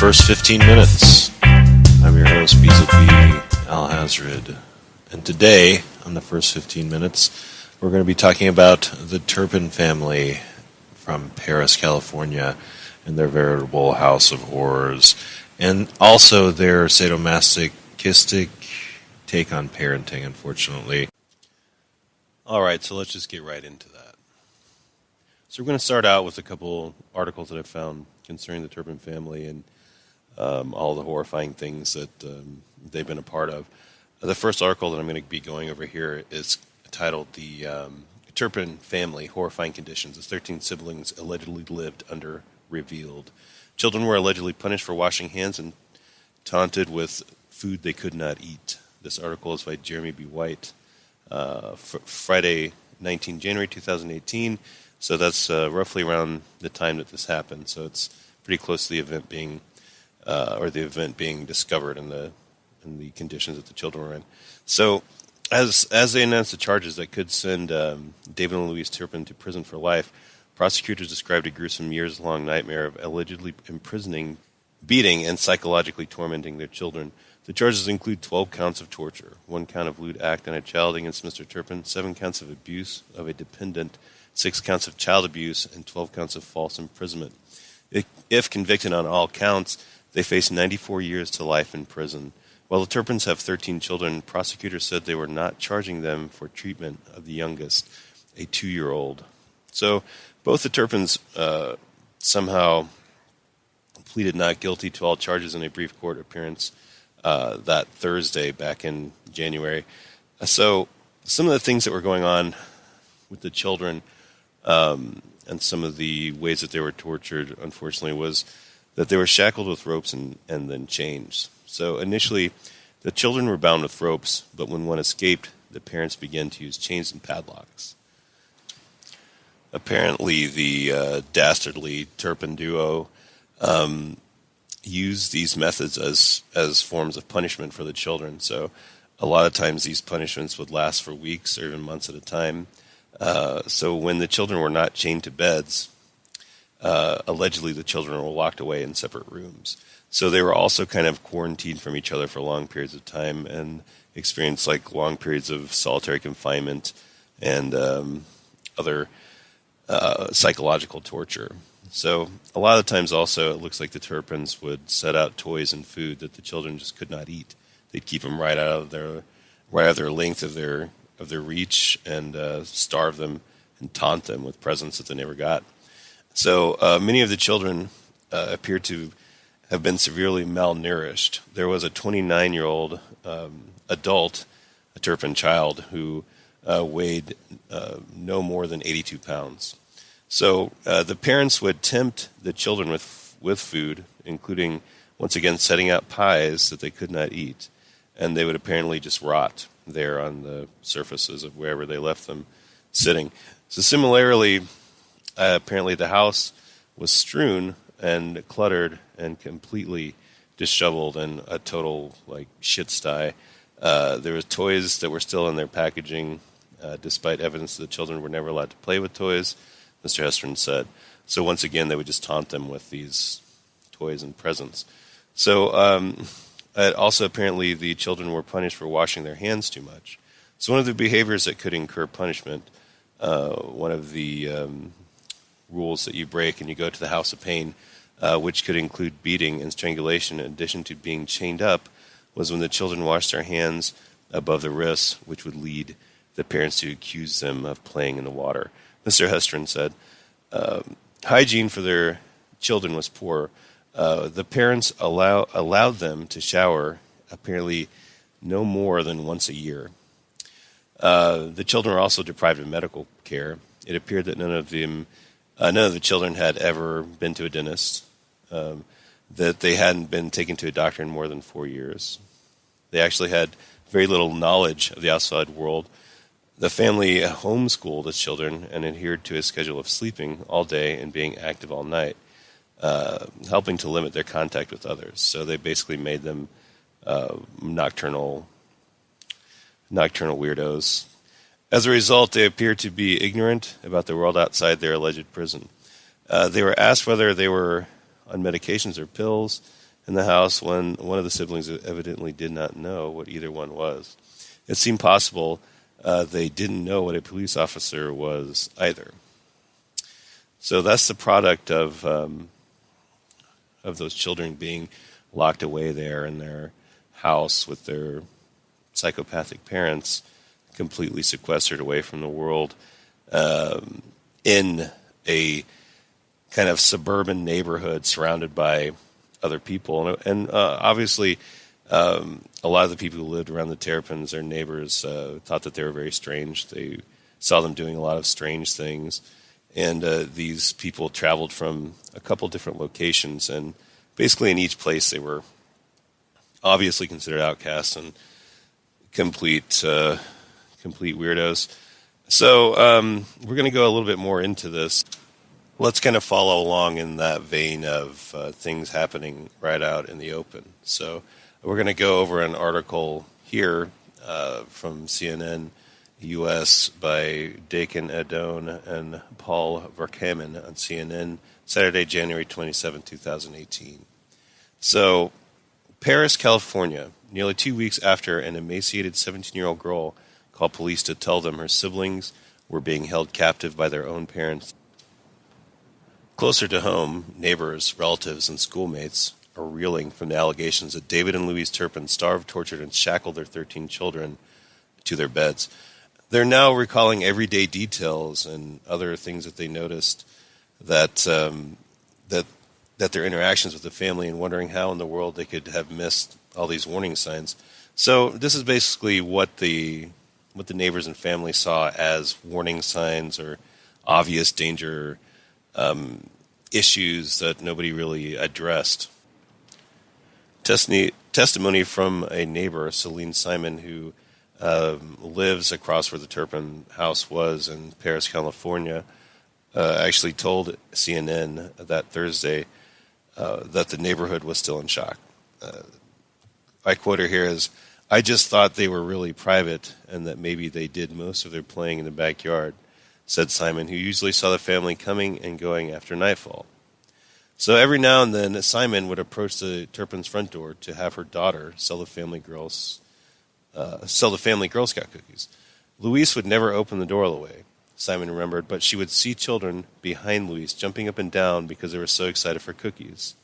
first 15 minutes. I'm your host, Beezaby Al Hazred. And today, on the first 15 minutes, we're going to be talking about the Turpin family from Paris, California, and their veritable house of horrors, and also their sadomasochistic take on parenting, unfortunately. Alright, so let's just get right into that. So we're going to start out with a couple articles that I found concerning the Turpin family and all the horrifying things that they've been a part of. The first article that I'm going to be going over here is titled The Turpin Family, Horrifying Conditions as 13 Siblings Allegedly Lived Under Revealed. Children were allegedly punished for washing hands and taunted with food they could not eat. This article is by Jeremy B. White. Friday, 19 January 2018. So that's roughly around the time that this happened. So it's pretty close to the event being discovered and the conditions that the children were in. So as they announced the charges that could send David and Louise Turpin to prison for life, prosecutors described a gruesome years-long nightmare of allegedly imprisoning, beating, and psychologically tormenting their children. The charges include 12 counts of torture, 1 count of lewd act on a child against Mr. Turpin, 7 counts of abuse of a dependent, 6 counts of child abuse, and 12 counts of false imprisonment. If convicted on all counts, they face 94 years to life in prison. While the Turpins have 13 children, prosecutors said they were not charging them for treatment of the youngest, a 2-year-old. So both the Turpins somehow pleaded not guilty to all charges in a brief court appearance that Thursday back in January. So some of the things that were going on with the children and some of the ways that they were tortured, unfortunately, was that they were shackled with ropes and then chains. So initially, the children were bound with ropes, but when one escaped, the parents began to use chains and padlocks. Apparently, the dastardly Turpin duo used these methods as forms of punishment for the children. So a lot of times these punishments would last for weeks or even months at a time. So when the children were not chained to beds, allegedly the children were locked away in separate rooms. So they were also kind of quarantined from each other for long periods of time and experienced like long periods of solitary confinement and other psychological torture. So a lot of times also it looks like the Turpins would set out toys and food that the children just could not eat. They'd keep them right out of their length of their reach and starve them and taunt them with presents that they never got. So many of the children appeared to have been severely malnourished. There was a 29-year-old adult, a Turpin child, who weighed no more than 82 pounds. So the parents would tempt the children with food, including, once again, setting out pies that they could not eat. And they would apparently just rot there on the surfaces of wherever they left them sitting. So similarly, apparently the house was strewn and cluttered and completely disheveled and a total shit sty. There was toys that were still in their packaging, despite evidence that the children were never allowed to play with toys, Mr. Hestron said. So once again, they would just taunt them with these toys and presents. So also apparently the children were punished for washing their hands too much. So one of the behaviors that could incur punishment, one of the rules that you break and you go to the House of Pain, which could include beating and strangulation in addition to being chained up, was when the children washed their hands above the wrists, which would lead the parents to accuse them of playing in the water. Mr. Hestron said, hygiene for their children was poor. The parents allowed them to shower apparently no more than once a year. The children were also deprived of medical care. It appeared that none of the children had ever been to a dentist, that they hadn't been taken to a doctor in more than 4 years. They actually had very little knowledge of the outside world. The family homeschooled its children and adhered to a schedule of sleeping all day and being active all night, helping to limit their contact with others. So they basically made them nocturnal weirdos. As a result, they appeared to be ignorant about the world outside their alleged prison. They were asked whether they were on medications or pills, in the house when one of the siblings evidently did not know what either one was. It seemed possible they didn't know what a police officer was either. So that's the product of those children being locked away there in their house with their psychopathic parents, completely sequestered away from the world, in a kind of suburban neighborhood surrounded by other people. And obviously, a lot of the people who lived around the Terrapins, their neighbors, thought that they were very strange. They saw them doing a lot of strange things. And these people traveled from a couple different locations. And basically in each place they were obviously considered outcasts and complete weirdos. So we're going to go a little bit more into this. Let's kind of follow along in that vein of things happening right out in the open. So we're going to go over an article here from CNN U.S. by Dakin Adone and Paul Verkaman on CNN, Saturday, January 27, 2018. So, Paris, California, nearly 2 weeks after an emaciated 17-year-old girl called police to tell them her siblings were being held captive by their own parents. Closer to home, neighbors, relatives, and schoolmates are reeling from the allegations that David and Louise Turpin starved, tortured, and shackled their 13 children to their beds. They're now recalling everyday details and other things that they noticed that that their interactions with the family, and wondering how in the world they could have missed all these warning signs. So this is basically what the neighbors and family saw as warning signs or obvious danger issues that nobody really addressed. Testimony from a neighbor, Celine Simon, who lives across where the Turpin house was in Paris, California, actually told CNN that Thursday that the neighborhood was still in shock. I quote her here as, "I just thought they were really private and that maybe they did most of their playing in the backyard," said Simon, who usually saw the family coming and going after nightfall. So every now and then, Simon would approach the Turpin's front door to have her daughter sell the family Girl Scout cookies. Louise would never open the door all the way, Simon remembered, but she would see children behind Louise jumping up and down because they were so excited for cookies.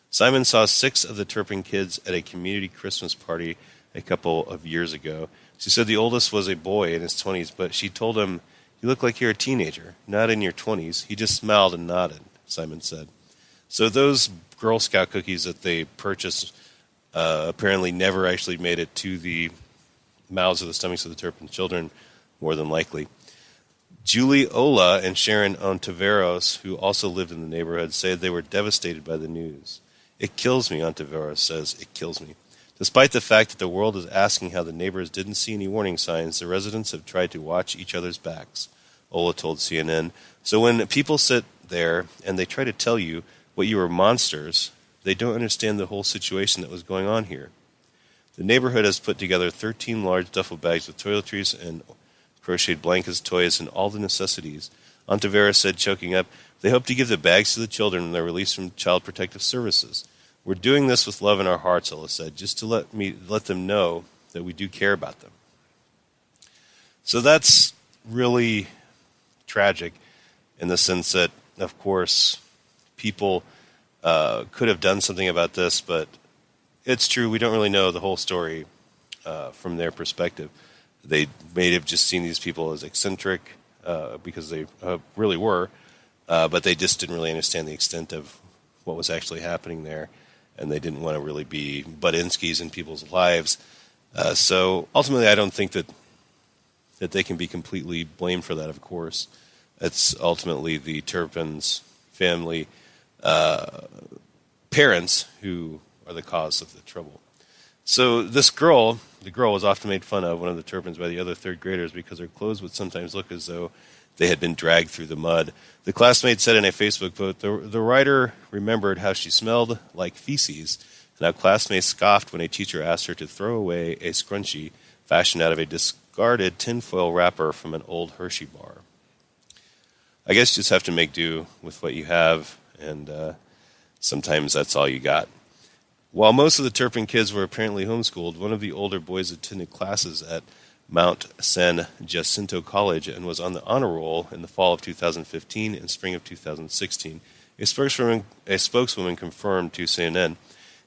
Simon saw 6 of the Turpin kids at a community Christmas party a couple of years ago. She said the oldest was a boy in his 20s, but she told him, "You look like you're a teenager, not in your 20s. He just smiled and nodded, Simon said. So those Girl Scout cookies that they purchased apparently never actually made it to the mouths or the stomachs of the Turpin children, more than likely. Julie Ola and Sharon Ontiveros, who also lived in the neighborhood, said they were devastated by the news. "It kills me," Ontiveros says. "It kills me." Despite the fact that the world is asking how the neighbors didn't see any warning signs, the residents have tried to watch each other's backs, Ola told CNN. So when people sit there and they try to tell you what you are monsters, they don't understand the whole situation that was going on here. The neighborhood has put together 13 large duffel bags with toiletries and crocheted blankets, toys, and all the necessities. Ontiveros said, choking up, "They hope to give the bags to the children when they're released from Child Protective Services. We're doing this with love in our hearts," Ola said, "just to let them know that we do care about them." So that's really tragic in the sense that, of course, people could have done something about this, but it's true, we don't really know the whole story from their perspective. They may have just seen these people as eccentric because they really were, but they just didn't really understand the extent of what was actually happening there, and they didn't want to really be Budinsky's in people's lives. So ultimately, I don't think that they can be completely blamed for that, of course. It's ultimately the Turpin's family parents who are the cause of the trouble. So this girl, the girl was often made fun of, one of the Turpins, by the other third graders because her clothes would sometimes look as though they had been dragged through the mud. The classmate said in a Facebook post, the writer remembered how she smelled like feces, and how classmates scoffed when a teacher asked her to throw away a scrunchie fashioned out of a discarded tinfoil wrapper from an old Hershey bar. I guess you just have to make do with what you have, and sometimes that's all you got. While most of the Turpin kids were apparently homeschooled, one of the older boys attended classes at Mount San Jacinto College and was on the honor roll in the fall of 2015 and spring of 2016. A spokeswoman confirmed to CNN.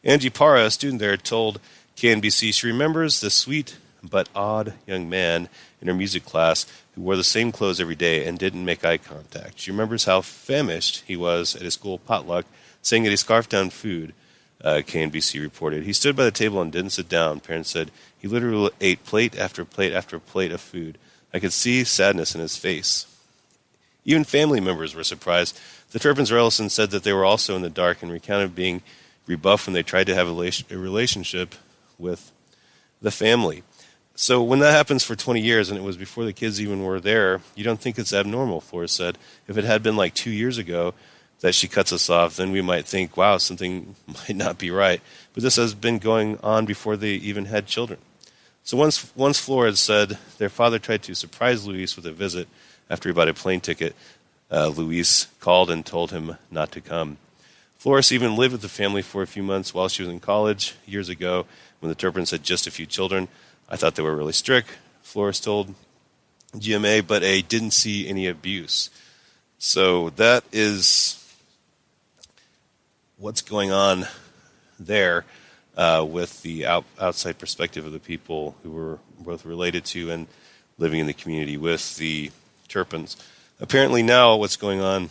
Angie Parra, a student there, told KNBC she remembers the sweet but odd young man in her music class who wore the same clothes every day and didn't make eye contact. She remembers how famished he was at his school potluck, saying that he scarfed down food, KNBC reported. He stood by the table and didn't sit down, parents said. He literally ate plate after plate after plate of food. I could see sadness in his face. Even family members were surprised. The Turpin's relatives said that they were also in the dark and recounted being rebuffed when they tried to have a relationship with the family. So when that happens for 20 years, and it was before the kids even were there, you don't think it's abnormal, Flores said. If it had been like 2 years ago that she cuts us off, then we might think, wow, something might not be right. But this has been going on before they even had children. So once Flores said their father tried to surprise Luis with a visit after he bought a plane ticket, Luis called and told him not to come. Flores even lived with the family for a few months while she was in college years ago when the Turpins had just a few children. I thought they were really strict, Flores told GMA, but I didn't see any abuse. So that is what's going on there with the outside perspective of the people who were both related to and living in the community with the Turpins. Apparently now what's going on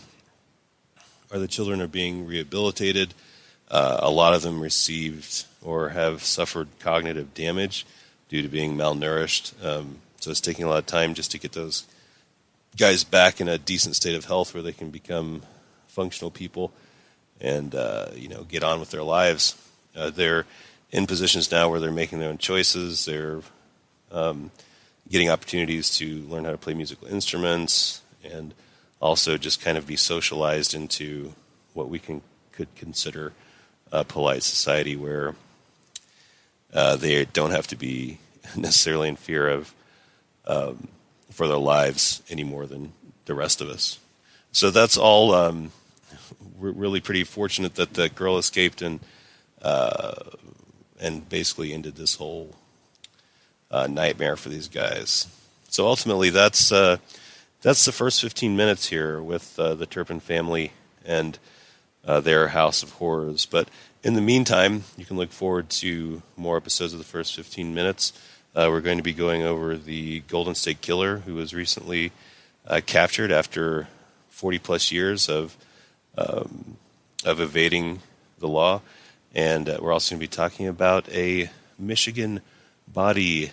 are the children are being rehabilitated. A lot of them received or have suffered cognitive damage due to being malnourished. So it's taking a lot of time just to get those guys back in a decent state of health where they can become functional people and get on with their lives. They're in positions now where they're making their own choices. They're getting opportunities to learn how to play musical instruments and also just kind of be socialized into what we could consider a polite society where they don't have to be necessarily in fear of for their lives any more than the rest of us. So that's all. We're really pretty fortunate that the girl escaped and basically ended this whole nightmare for these guys. So ultimately, that's the first 15 minutes here with the Turpin family and their House of Horrors. But in the meantime, you can look forward to more episodes of the first 15 minutes. We're going to be going over the Golden State Killer, who was recently captured after 40-plus years of evading the law. And we're also going to be talking about a Michigan body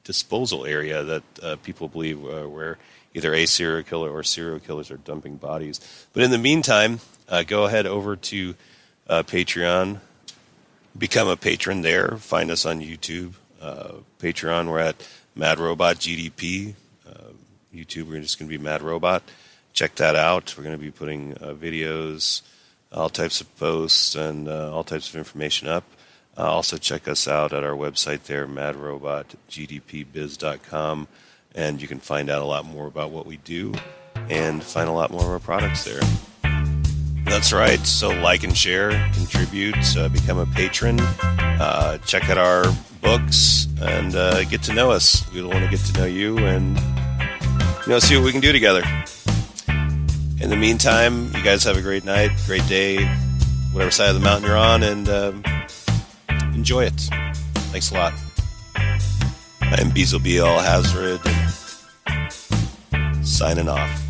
disposal area that people believe where either a serial killer or serial killers are dumping bodies. But in the meantime, go ahead over to Patreon, become a patron there. Find us on YouTube. Patreon, we're at Mad Robot GDP. YouTube, we're just going to be Mad Robot. Check that out. We're going to be putting videos, all types of posts, and all types of information up. Also check us out at our website there, madrobotgdpbiz.com, and you can find out a lot more about what we do and find a lot more of our products there. That's right. So like and share, contribute, become a patron, check out our books, and get to know us. We want to get to know you and see what we can do together. In the meantime, you guys have a great night, great day, whatever side of the mountain you're on, and enjoy it. Thanks a lot. I'm Beazle B. Al Hazard, signing off.